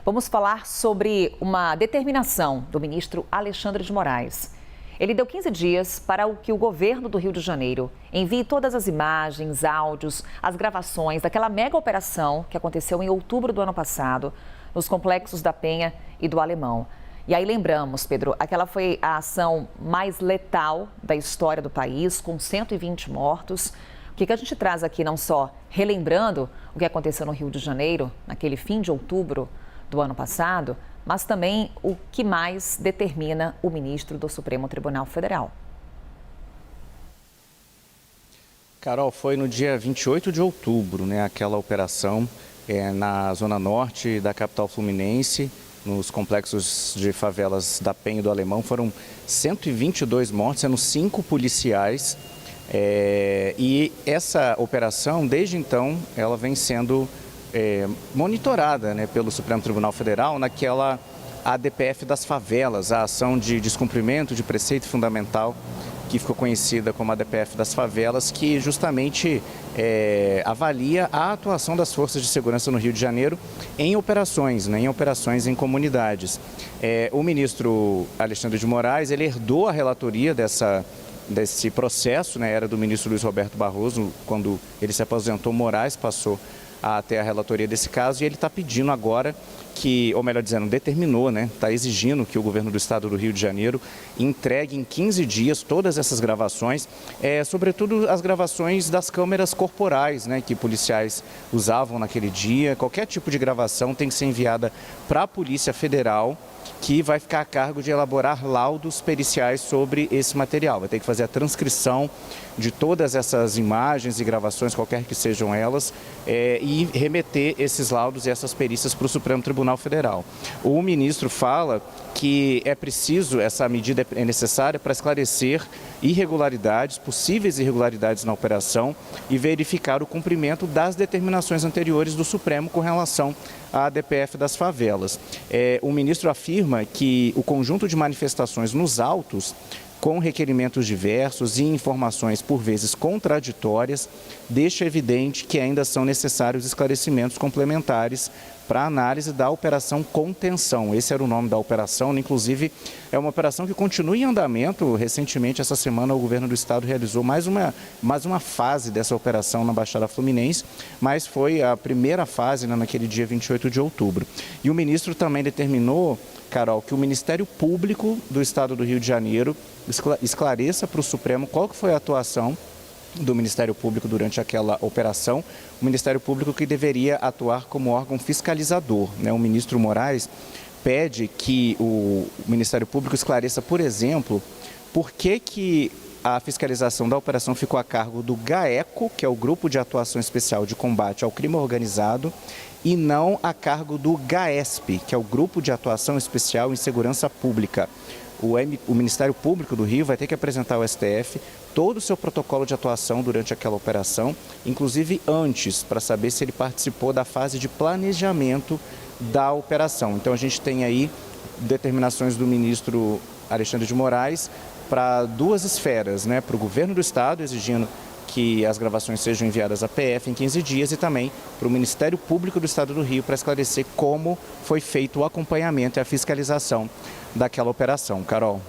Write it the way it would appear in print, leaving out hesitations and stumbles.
Vamos falar sobre uma determinação do ministro Alexandre de Moraes. Ele deu 15 dias para que o governo do Rio de Janeiro envie todas as imagens, áudios, as gravações daquela mega operação que aconteceu em outubro do ano passado, nos complexos da Penha e do Alemão. E aí lembramos, Pedro, aquela foi a ação mais letal da história do país, com 120 mortos. O que a gente traz aqui, não só relembrando o que aconteceu no Rio de Janeiro, naquele fim de outubro do ano passado, mas também o que mais determina o ministro do Supremo Tribunal Federal. Carol, foi no dia 28 de outubro, aquela operação na zona norte da capital fluminense, nos complexos de favelas da Penha e do Alemão. Foram 122 mortos, sendo 5 policiais. E essa operação, desde então, ela vem sendo monitorada pelo Supremo Tribunal Federal naquela ADPF das favelas, a ação de descumprimento de preceito fundamental, que ficou conhecida como ADPF das favelas, que justamente avalia a atuação das forças de segurança no Rio de Janeiro em operações, em comunidades. O ministro Alexandre de Moraes, ele herdou a relatoria desse processo, era do ministro Luiz Roberto Barroso. Quando ele se aposentou, Moraes passou a ter a relatoria desse caso, e ele está pedindo agora que, ou melhor dizendo, determinou, está exigindo que o governo do estado do Rio de Janeiro entregue em 15 dias todas essas gravações, sobretudo as gravações das câmeras corporais, que policiais usavam naquele dia. Qualquer tipo de gravação tem que ser enviada para a Polícia Federal, que vai ficar a cargo de elaborar laudos periciais sobre esse material. Vai ter que fazer a transcrição de todas essas imagens e gravações, qualquer que sejam elas, e remeter esses laudos e essas perícias para o Supremo Tribunal Federal. O ministro fala que é preciso, essa medida é necessária para esclarecer irregularidades, possíveis irregularidades na operação, e verificar o cumprimento das determinações anteriores do Supremo com relação à ADPF das favelas. O ministro afirma que o conjunto de manifestações nos autos, com requerimentos diversos e informações por vezes contraditórias, deixa evidente que ainda são necessários esclarecimentos complementares para a análise da Operação Contenção. Esse era o nome da operação, inclusive é uma operação que continua em andamento. Recentemente, essa semana, o governo do estado realizou mais uma fase dessa operação na Baixada Fluminense, mas foi a primeira fase naquele dia 28 de outubro. E o ministro também determinou, Carol, que o Ministério Público do estado do Rio de Janeiro esclareça para o Supremo qual que foi a atuação do Ministério Público durante aquela operação. O Ministério Público que deveria atuar como órgão fiscalizador. O ministro Moraes pede que o Ministério Público esclareça, por exemplo, por que a fiscalização da operação ficou a cargo do GAECO, que é o Grupo de Atuação Especial de Combate ao Crime Organizado, e não a cargo do GAESP, que é o Grupo de Atuação Especial em Segurança Pública. O Ministério Público do Rio vai ter que apresentar ao STF todo o seu protocolo de atuação durante aquela operação, inclusive antes, para saber se ele participou da fase de planejamento da operação. Então a gente tem aí determinações do ministro Alexandre de Moraes para duas esferas, para o governo do estado, exigindo que as gravações sejam enviadas à PF em 15 dias, e também para o Ministério Público do Estado do Rio para esclarecer como foi feito o acompanhamento e a fiscalização daquela operação. Carol.